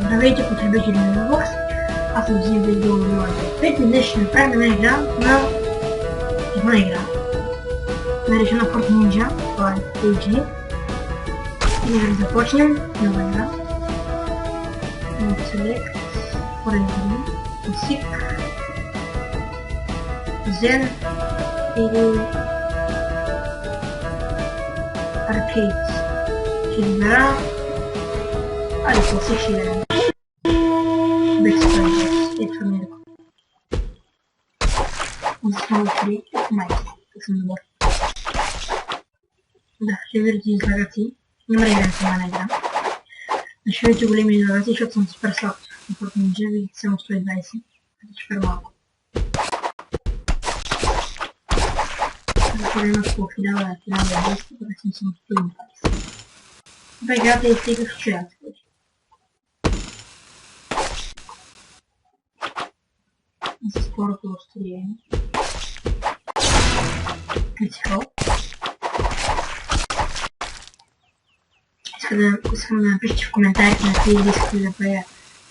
Здравейте, потребители на Roblox. Аз съм Зим Видео Пет и днес ще направим една игра на... Една игра. Наречена Fort Ninja. Това е PG. И да започнем нова игра. Select. Поръчваме. Усик. Zen. Или... Arcade. Ще избера... Айде, класик ще играем. Бекспрайс. Ето ми ръко. Заснова 3. Майк. Как съм добър. Да, ще видите излагаци. Няма да играем това на игра. Ще видите големи излагаци, защото съм супер слаб. На Fort Ninja видите само 120. Супер малко. Това има по 1000-1200, така съм само 120. Това играта е стига в чуят. За скорото остриение. Критикал. Искам да напишете в коментарите на тези искате да правя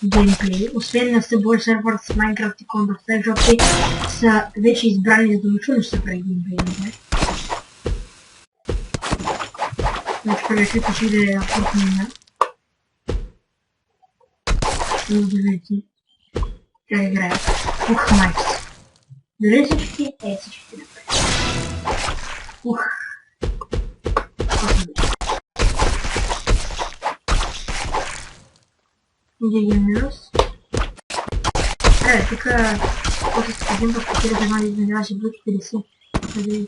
геймплей. Освен на Subway Surfers с Minecraft и Counter-Strike, защото са вече избрани задължително ще се прави геймплей. Значи първият клип ще да е Fort Ninja. И да видите как играят. Ух, майче. Дали всички? Всички направи. Ух. Иди минус. Тук после спасим по 4 за изненаваше блоки 50. Къде?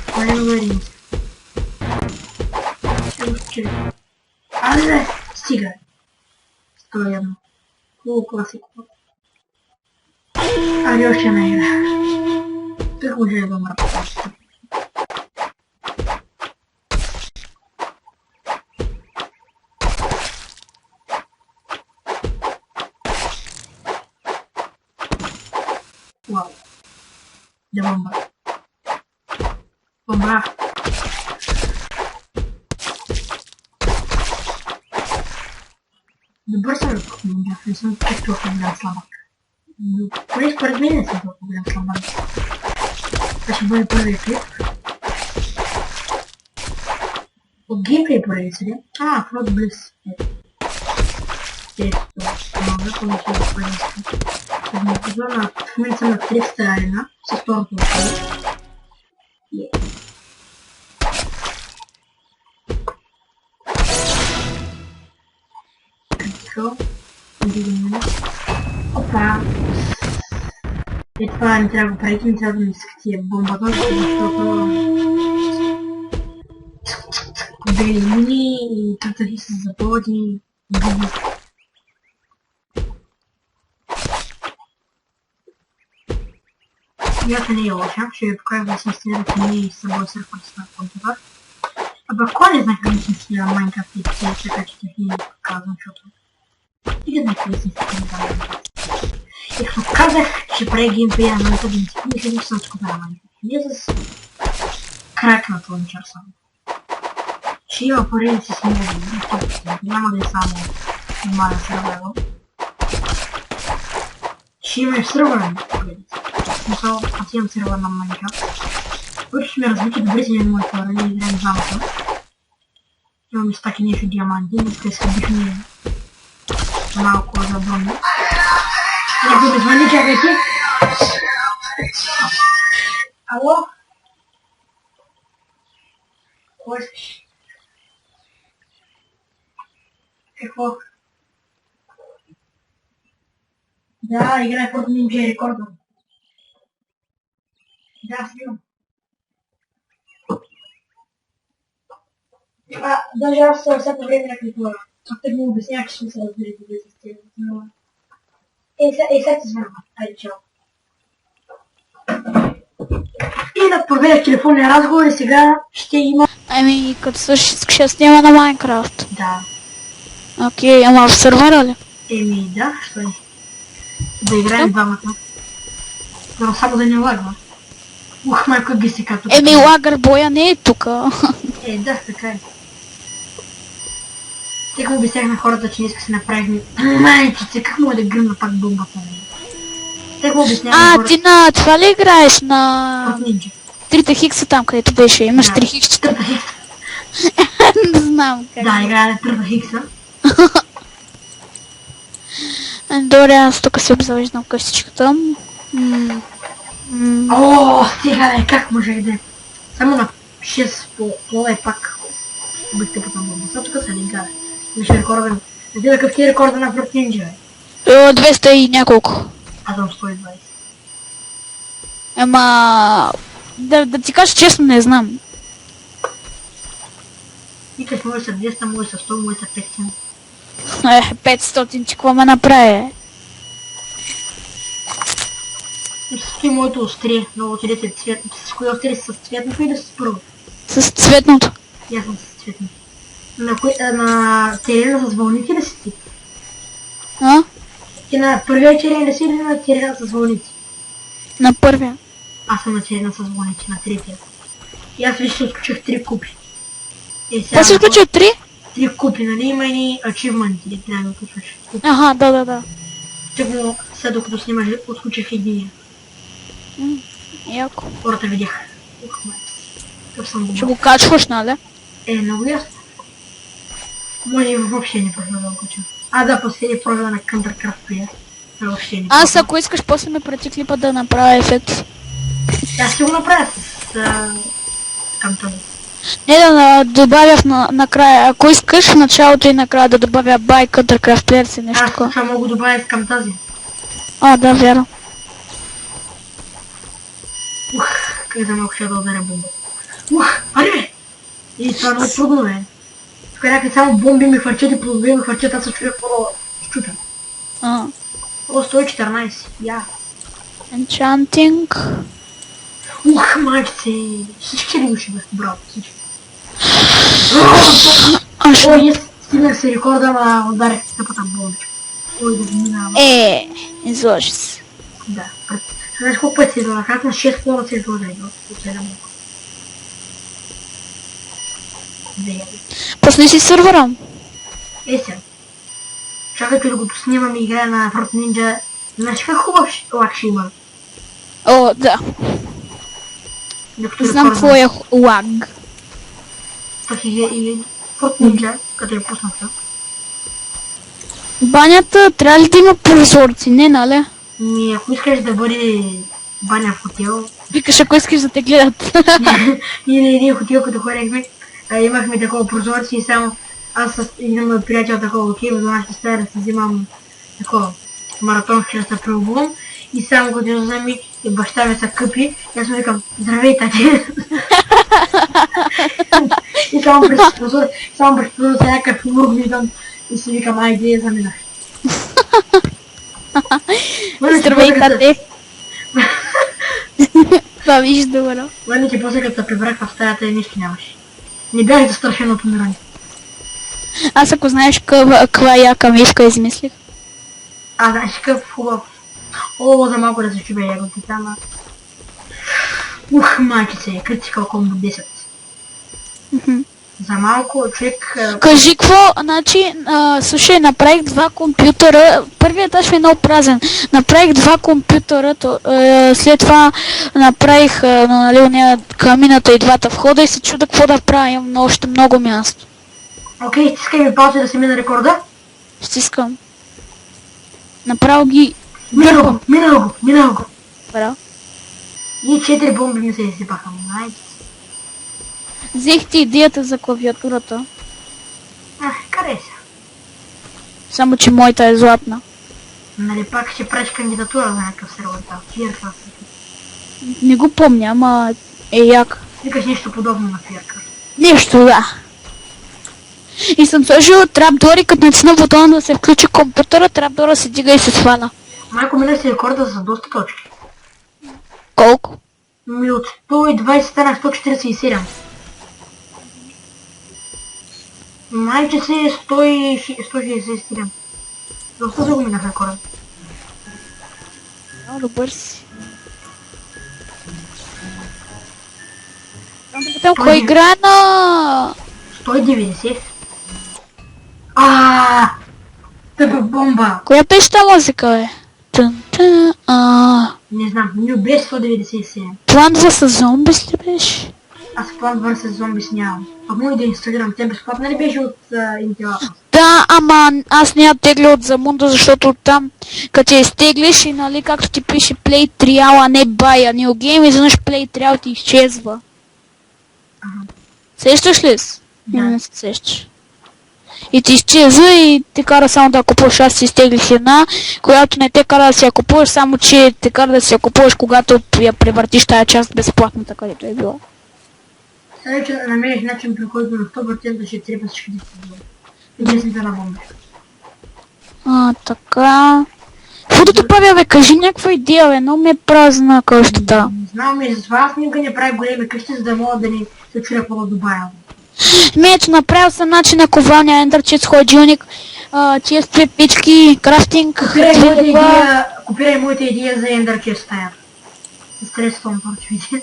Това не говорим. Ще го скачи. Аре! Стига! 101. Хубаво класико. Айде още една игра. Как може да бъмра по това? Вау. Да бомба. Бомба. Добър съм в Ninja, не съм чак толкова голям слабак. Но поне според мен не съм толкова голям слабак. Това ще бъде първият клип. От геймплей поради сега. Флот Близ. Ето това. Много ще го поединска. В момента съм на 300 арена, с второто отпълно. Критикал. Видим. Опа! Това не трябва да правите, не трябва да ми скатия бомбата, защото... Бели мини и търтахи се запълвати. Играта не е лоша, ще ви покажа да се инсталирате ние и Subway Surfers на компютър. Кой не знае как да се инсталира Minecraft и PC, така че тях не показвам, защото... И да знае как да се инсталира Minecraft. И като казах, че прави геймплей на Minecraft, мисля, че съм скупа на Minecraft. Ние с кракнат лънчър само. Ще има поредици с моди, няма да е само нормален сервер. Ще има и сервер поредици. Смисъл, аз имам сервер на Minecraft. Който сме развити добри си на моите хора, ние играем двамата. Имаме стаки нещо диаманти, но те скъбихме малко за бронни. Някой ме звъни, чакайте! Ало? Кой искаш? Какво? Да, играй Fort Ninja и рекордвам. Да, снимам. Даже аз всяко време на клипувам. Както ми обяснявах, че ще се разберете да се стига. Сега ти звънвам. Айде, чао. И да проверя телефонния разговор и сега ще има... Ами, като също ще снима на Майнкрафт. Да. Окей, ама в сервера ли? Да, що е? Да играем двамата. Но само да не лагва. Ух, майко гисика тук. Лагър боя не е тука. Да, така е. Тъй като обяснях на хората, че не иска да се направим майчице, как мога да гръмна пак бомбата? Тъй като обяснях на хората... ти на това ли играеш? На... От Ninja. Трите хикса там, където беше. Имаш три хиксчета. Тръпа хикса. Не знам как. Да, играя на тръпа хикса. Добре, аз тук си обзавеждам къщичката. О, сега бе, как можех да... Само на 6 пола и пак убих тъпата бомба. Сега тук са ни гада. Имаше рекорден. Не ти какъв ти е рекорда на Fruit Ninja, бе? 200 и няколко. Аз съм 120. Ама... Да ти кажа честно, не знам. Викаш, може са 200, може са 100, може са 500. 500, че какво ме направи? Стои моето острие, много цветно е цветно. С кои острие с цветното или с първо? С цветното. И аз съм с цветно. На терена с вълните ли си ти? А? И на първия терен ли си или на терена с вълните? На първия. Аз съм на терена с вълните, на третия. И аз виж, отключих 3 купи. Аз си включил 3? 3 купи, нали има и ачивменти, ли трябва да отключваш. Аха, да. Тъкмо след докато снимаш, отключих един. Яко. Хората видяха. Ух, май. Къв съм Ще добър. го качваш, нали? Много ясно. Може и въобще не пробва да го качам. Да, после пробва на Countercraft Player. Въобще не Аз пробва. ако искаш, после ме прати клипа да направя ефекти. Аз ще го направя с към този. Не да добавя накрая, ако искаш в началото и накрая да добавя by Countercraft Players и нещо такова. Аз това мога да добавя към тази. Да, вярно. Ух, как за малко ще да ударя бомба. Аре бе! И това е много трудно, бе. Тук някакви само бомби ми хвърчат и плодове ми хвърчат, аз се чуя какво щупя. 114, Enchanting. Майче, всички ли души бе? Браво, всички. Стигнах се рекорда, ама ударих тъпата бомбичка. Да ги минава. Изложи се. Да. Знаеш колко път се изложа? Как на 6 плана се изложа? Пусни си сървъра. Сега. Чакайте да го поснимам и играя на Fruit Ninja. Знаеш как хубав лак ще има? Да. Докато Знам какво е лаг. Пък и Fruit Ninja, като я пусната. Банята трябва ли да има прозорци, не, нали? Ако искаш да бъде баня в хотел... Викаш, ако искаш да те гледат. Ние на един хотел, като ходихме, имахме такова прозорци и само аз с един приятел такова отивам до нашата стая да си взимам такова маратонски да се преобувам и само като вземи и баща ми се къпи и аз му викам здравей, тати! И само през прозорци някакъв мург виждам и си викам айде заминах. Здравей, тате! Това виж добро. Ладно, че после като се прибрах в стаята и нищо нямаше. Не бях застрашен от умиране. Аз ако знаеш каква яка мишка измислих. Знаеш какъв хубав. За малко да се чубя ягодите, ама... Майки се, критикал комбо 10. За малко човек... Кажи какво, значи, слушай, направих 2 компютъра, първият етаж ми е много празен, направих 2 компютъра, след това направих камината и 2 входа и се чуда какво да правя, имам още много място. Окей, стискай ми пауза да се мина рекорда. Стискам. Направо ги... Минало го. Браво. И 4 бомби ми се изсипаха, майче. Взех ти идеята за клавиатурата. Къде са? Само че моята е златна. Нали пак ще правиш кандидатура за някакъв сервер там. Фиеркрафт. Не го помня, ама е як. Викаш нещо подобно на Фиеркрафт. Нещо, да. И съм сложил трапдори, като натисна бутона да се включи компютъра, трапдора се дига и се сваля. Майко, минах си рекорда за доста точки. Колко? От 120 стана 147. Майче се 167. Доста за го минах рекорда. Много добър си. Там да питам, кой играе на... 190. Тъпа бомба! Коя беше та музика, бе? Не знам, New Base 197. План за зомбис ли беше? Аз План vs. Zombies нямам. А мой да инсталирам, тя безплатна ли беше от Intel? Да, ама аз не я тегля от Замунда, защото там, като я изтеглиш и нали, както ти пише Play Trial, а не Buy, а New Game, изведнъж Play Trial ти изчезва. Сещаш ли си? Да. Не се сещаш. И ти изчезва и те кара само да я купуваш. Аз си изтеглих една, която не те кара да си я купуваш, само че те кара да си я купуваш, когато я превъртиш тая част безплатната, където е била. Сега че намериш начин, при който на 100% ще трябва всички да се интересните на бомба. Така. Какво да те правя, бе? Кажи някаква идея, бе. Но ми е празна къщата. Не знам, и затова аз никога не правя големи къщи, за да мога да ни се чуя какво да добавя. Ето, направил съм начин на ковалня, ендърчет, хладилник, тия с две пички, крафтинг. Копирай моята идея за Ender Chest стая. С средством порчовите.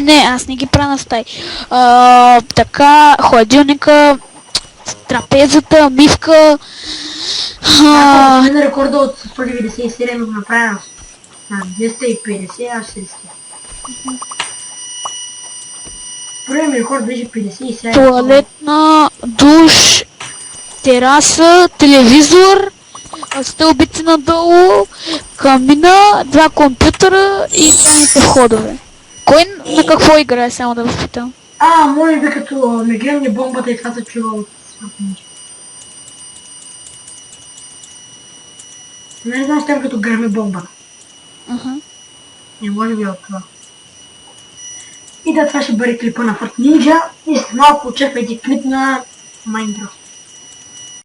Не, аз не ги правя на стай. Така, хладилника, трапезата, мивка. Ако на рекорда от 197 го направя на 250, аз ще риския. Първият ми рекорд беше 57. Туалетна, душ, тераса, телевизор, стълбици надолу, камина, 2 компютъра и тайните входове. Кой на какво играе, само да ви питам? Може би като ме гръмне бомбата и това се чува от смъртниче. Не знаеш там като гърми бомбата. Не може би от това. И да, това ще бъде клипа на Fort Ninja и след малко очаквайте клип на Minecraft.